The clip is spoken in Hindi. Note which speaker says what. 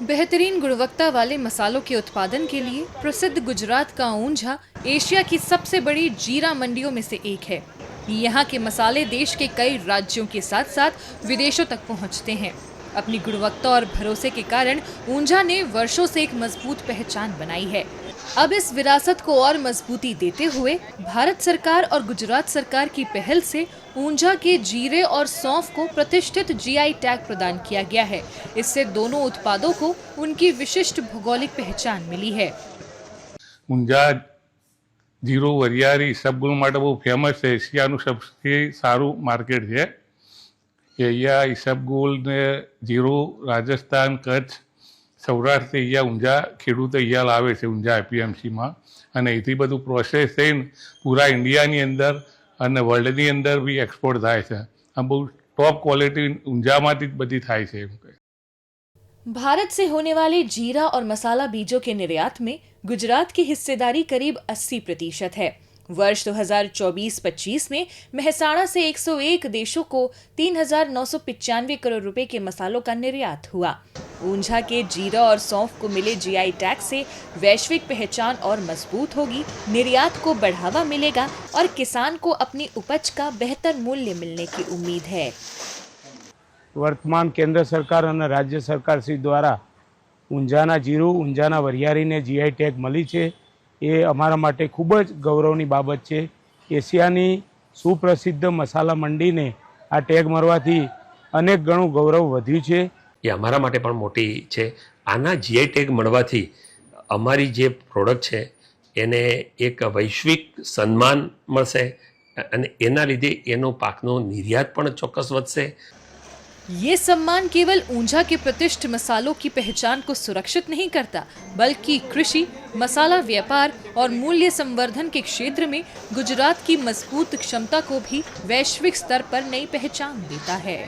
Speaker 1: बेहतरीन गुणवत्ता वाले मसालों के उत्पादन के लिए प्रसिद्ध गुजरात का ऊंझा एशिया की सबसे बड़ी जीरा मंडियों में से एक है। यहाँ के मसाले देश के कई राज्यों के साथ साथ विदेशों तक पहुँचते हैं। अपनी गुणवत्ता और भरोसे के कारण ऊंझा ने वर्षों से एक मजबूत पहचान बनाई है। अब इस विरासत को और मजबूती देते हुए भारत सरकार और गुजरात सरकार की पहल से ऊंझा के जीरे और सौंफ को प्रतिष्ठित जीआई टैग प्रदान किया गया है। इससे दोनों उत्पादों को उनकी विशिष्ट भौगोलिक पहचान मिली है।
Speaker 2: ऊंझा जीरो वरियारी इसबगोल માટે બહુ ફેમસ છે। એશિયાનું સૌથી સારું માર્કેટ છે। અહીંયા इसबगोल ને જીરો રાજસ્થાન કચ્છ સૌરાષ્ટ્ર અહીંયા ઊંઝા ખેડૂતો અહીંયા લાવે છે ઊંઝા એપીએમસીમાં અને એથી બધું પ્રોસેસ થઈને પૂરા ઇન્ડિયાની અંદર અને વર્લ્ડની અંદર બી એક્સપોર્ટ થાય છે। આ બહુ ટોપ ક્વોલિટી ઊંઝામાંથી જ બધી થાય છે।
Speaker 1: भारत से होने वाले जीरा और मसाला बीजों के निर्यात में गुजरात की हिस्सेदारी करीब 80% है। वर्ष 2024-25 में मेहसाणा से 101 देशों को 3,995 करोड़ रुपए के मसालों का निर्यात हुआ। ऊंझा के जीरा और सौंफ को मिले जीआई टैग से वैश्विक पहचान और मजबूत होगी, निर्यात को बढ़ावा मिलेगा और किसान को अपनी उपज का बेहतर मूल्य मिलने की उम्मीद है।
Speaker 3: वर्तमान केंद्र सरकार और राज्य सरकार श्री द्वारा ऊंझाना जीरु ऊंझाना वरियारी ने जीआई टैग मળી છે એ અમારા માટે ખૂબ જ ગૌરવની બાબત છે। એશિયાની સુપ્રસિદ્ધ મસાલા મંડીને આ ટેગ મળવાથી અનેક ગણું ગૌરવ વધ્યું છે।
Speaker 4: એ અમારા માટે પણ મોટી છે। આના જીઆઈ ટેગ મળવાથી અમારી જે પ્રોડક્ટ છે એને એક વૈશ્વિક સન્માન મળશે અને એના લીધે એનો પાકનો નિર્યાત પણ ચોક્કસ વધશે।
Speaker 1: ये सम्मान केवल ऊंझा के प्रतिष्ठित मसालों की पहचान को सुरक्षित नहीं करता, बल्कि कृषि, मसाला व्यापार और मूल्य संवर्धन के क्षेत्र में गुजरात की मजबूत क्षमता को भी वैश्विक स्तर पर नई पहचान देता है।